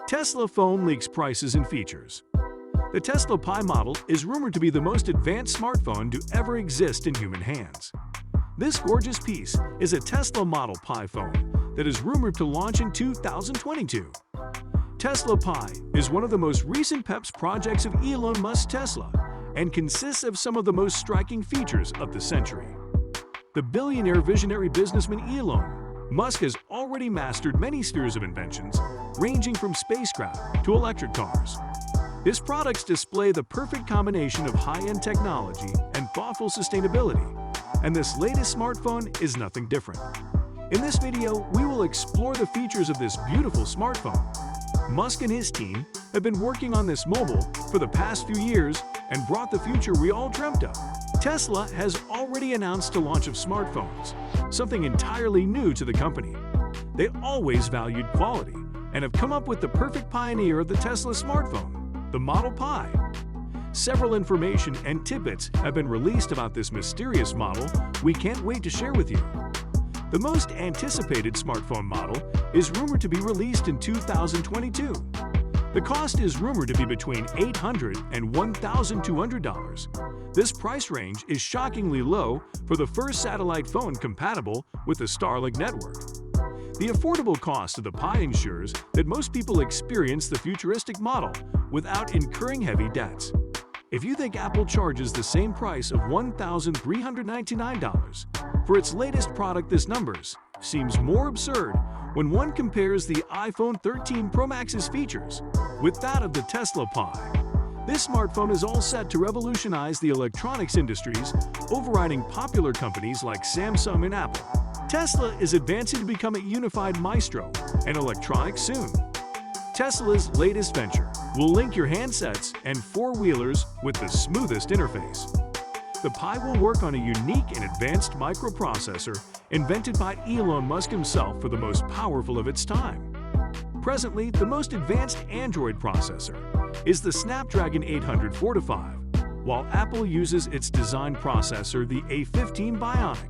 Tesla phone leaks prices and features. The Tesla Pi model is rumored to be the most advanced smartphone to ever exist in human hands. This gorgeous piece is a Tesla Model Pi phone that is rumored to launch in 2022. Tesla Pi is one of the most recent peps projects of Elon Musk's Tesla and consists of some of the most striking features of the century. The billionaire visionary businessman Elon Musk has already mastered many spheres of inventions, ranging from spacecraft to electric cars. His products display the perfect combination of high-end technology and thoughtful sustainability, and this latest smartphone is nothing different. In this video, we will explore the features of this beautiful smartphone. Musk and his team have been working on this mobile for the past few years and brought the future we all dreamt of. Tesla has already announced a launch of smartphones, something entirely new to the company. They always valued quality and have come up with the perfect pioneer of the Tesla smartphone, the Model Pi. Several information and tidbits have been released about this mysterious model we can't wait to share with you. The most anticipated smartphone model is rumored to be released in 2022. The cost is rumored to be between $800 and $1,200. This price range is shockingly low for the first satellite phone compatible with the Starlink network. The affordable cost of the Pi ensures that most people experience the futuristic model without incurring heavy debts. If you think Apple charges the same price of $1,399 for its latest product, this numbers seems more absurd when one compares the iPhone 13 Pro Max's features with that of the Tesla Pi. This smartphone is all set to revolutionize the electronics industries, overriding popular companies like Samsung and Apple. Tesla is advancing to become a unified maestro in electronics soon. Tesla's latest venture will link your handsets and four-wheelers with the smoothest interface. The Pi will work on a unique and advanced microprocessor invented by Elon Musk himself for the most powerful of its time. Presently, the most advanced Android processor is the Snapdragon 845, while Apple uses its design processor, the A15 Bionic.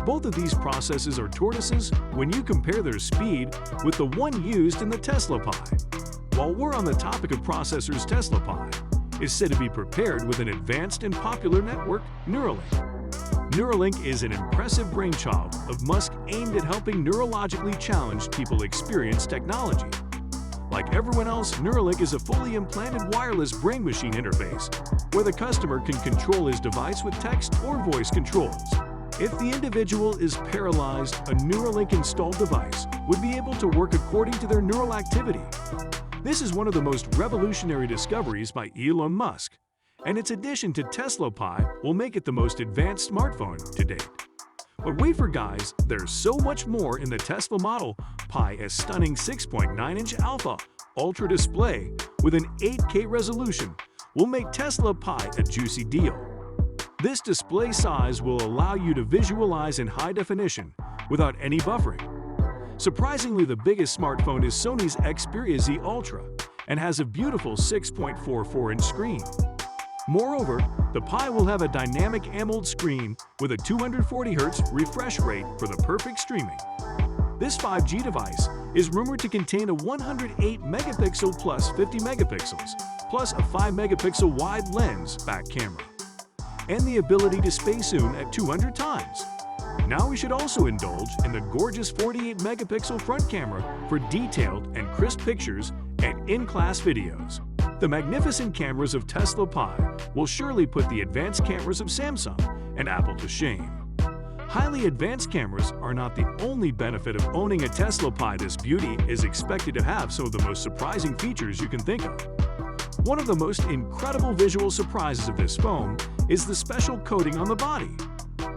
Both of these processes are tortoises when you compare their speed with the one used in the Tesla Pi. While we're on the topic of processors, Tesla Pi is said to be prepared with an advanced and popular network, Neuralink. Neuralink is an impressive brainchild of Musk aimed at helping neurologically challenged people experience technology. Like everyone else, Neuralink is a fully implanted wireless brain-machine interface where the customer can control his device with text or voice controls. If the individual is paralyzed, a Neuralink-installed device would be able to work according to their neural activity. This is one of the most revolutionary discoveries by Elon Musk, and its addition to Tesla Pi will make it the most advanced smartphone to date. But wait for guys, there's so much more in the Tesla Model Pi. A stunning 6.9-inch Alpha Ultra display with an 8K resolution will make Tesla Pi a juicy deal. This display size will allow you to visualize in high definition without any buffering. Surprisingly, the biggest smartphone is Sony's Xperia Z Ultra and has a beautiful 6.44-inch screen. Moreover, the Pi will have a dynamic AMOLED screen with a 240Hz refresh rate for the perfect streaming. This 5G device is rumored to contain a 108-megapixel plus 50 megapixels, plus a 5-megapixel wide lens back camera, and the ability to space zoom at 200 times. Now we should also indulge in the gorgeous 48-megapixel front camera for detailed and crisp pictures and in-class videos. The magnificent cameras of Tesla Pi will surely put the advanced cameras of Samsung and Apple to shame. Highly advanced cameras are not the only benefit of owning a Tesla Pi. This beauty is expected to have some of the most surprising features you can think of. One of the most incredible visual surprises of this phone is the special coating on the body.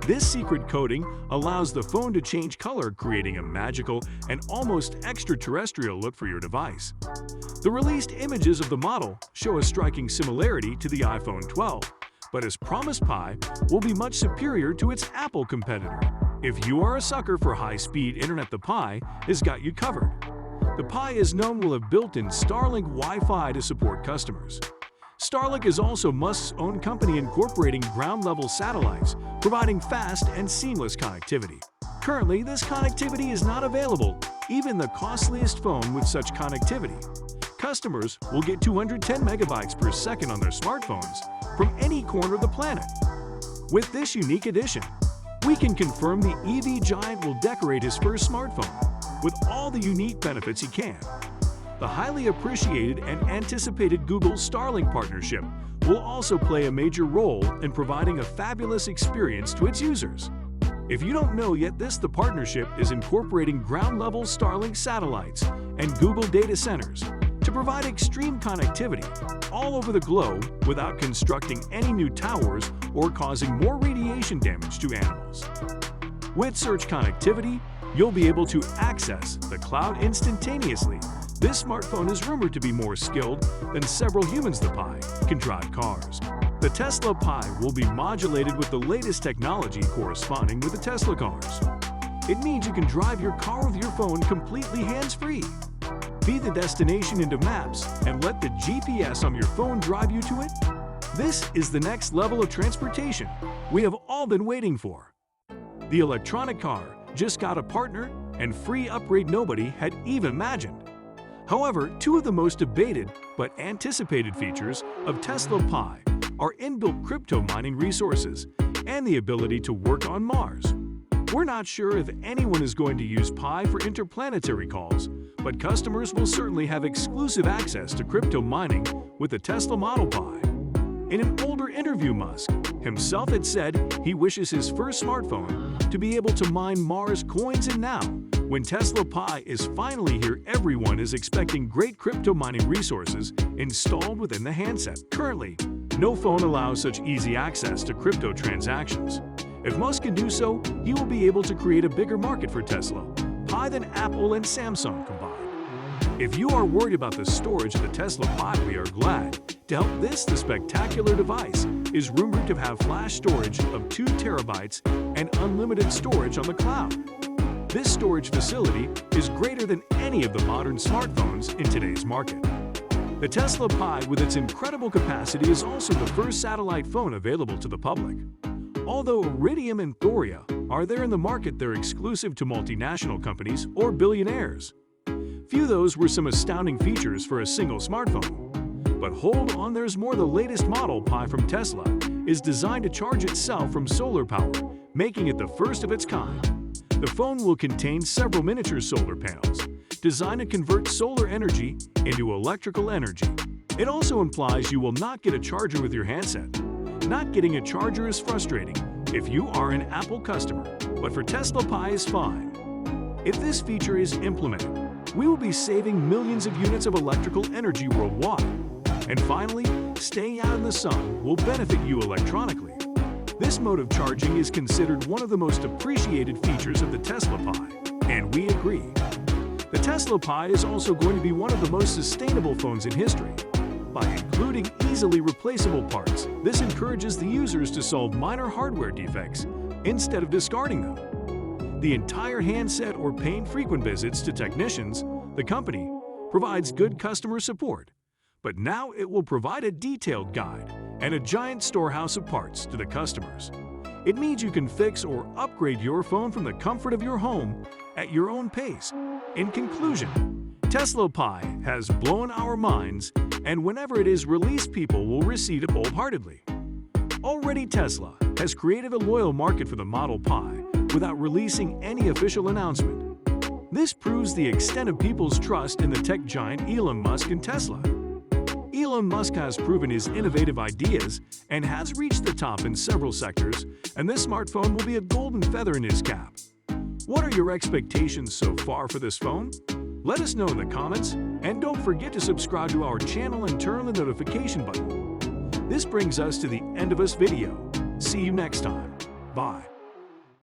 This secret coating allows the phone to change color, creating a magical and almost extraterrestrial look for your device. The released images of the model show a striking similarity to the iPhone 12, but as promised, Pi will be much superior to its Apple competitor. If you are a sucker for high-speed internet, the Pi has got you covered. The Pi is known will have built-in Starlink Wi-Fi to support customers. Starlink is also Musk's own company, incorporating ground-level satellites, providing fast and seamless connectivity. Currently, this connectivity is not available, even the costliest phone with such connectivity. customers will get 210 megabytes per second on their smartphones from any corner of the planet. With this unique addition, we can confirm the EV giant will decorate his first smartphone with all the unique benefits he can. The highly appreciated and anticipated Google Starlink partnership will also play a major role in providing a fabulous experience to its users. If you don't know yet, the partnership is incorporating ground-level Starlink satellites and Google data centers to provide extreme connectivity all over the globe without constructing any new towers or causing more radiation damage to animals. With search connectivity, you'll be able to access the cloud instantaneously. This smartphone is rumored to be more skilled than several humans. The Pi can drive cars. The Tesla Pi will be modulated with the latest technology corresponding with the Tesla cars. It means you can drive your car with your phone completely hands-free. Feed the destination into maps and let the GPS on your phone drive you to it. This is the next level of transportation we have all been waiting for. The electronic car just got a partner and free upgrade nobody had even imagined. However, two of the most debated but anticipated features of Tesla Pi are inbuilt crypto mining resources and the ability to work on Mars. We're not sure if anyone is going to use Pi for interplanetary calls, but customers will certainly have exclusive access to crypto mining with the Tesla Model Pi. In an older interview, Musk himself had said he wishes his first smartphone to be able to mine Mars coins, and now, when Tesla Pi is finally here, everyone is expecting great crypto mining resources installed within the handset. Currently, no phone allows such easy access to crypto transactions. If Musk can do so, he will be able to create a bigger market for Tesla Pi than Apple and Samsung combined. If you are worried about the storage of the Tesla Pi, we are glad to help. The spectacular device is rumored to have flash storage of 2 terabytes and unlimited storage on the cloud. This storage facility is greater than any of the modern smartphones in today's market. The Tesla Pi, with its incredible capacity, is also the first satellite phone available to the public. Although Iridium and Thoria are there in the market, they're exclusive to multinational companies or billionaires. Few those were some astounding features for a single smartphone. But hold on, there's more. The latest Model Pi from Tesla is designed to charge itself from solar power, making it the first of its kind. The phone will contain several miniature solar panels designed to convert solar energy into electrical energy. It also implies you will not get a charger with your handset. Not getting a charger is frustrating if you are an Apple customer, but for Tesla Pi is fine. If this feature is implemented, we will be saving millions of units of electrical energy worldwide. And finally, staying out in the sun will benefit you electronically. This mode of charging is considered one of the most appreciated features of the Tesla Pi, and we agree. The Tesla Pi is also going to be one of the most sustainable phones in history. By including easily replaceable parts, this encourages the users to solve minor hardware defects instead of discarding them. The entire handset or paying frequent visits to technicians, the company provides good customer support. But now it will provide a detailed guide and a giant storehouse of parts to the customers. It means you can fix or upgrade your phone from the comfort of your home at your own pace. In conclusion, Tesla Pi has blown our minds, and whenever it is released, people will receive it wholeheartedly. Already, Tesla has created a loyal market for the Model Pi without releasing any official announcement. This proves the extent of people's trust in the tech giant Elon Musk and Tesla. Elon Musk has proven his innovative ideas and has reached the top in several sectors, and this smartphone will be a golden feather in his cap. What are your expectations so far for this phone? Let us know in the comments, and don't forget to subscribe to our channel and turn on the notification button. This brings us to the end of this video. See you next time. Bye.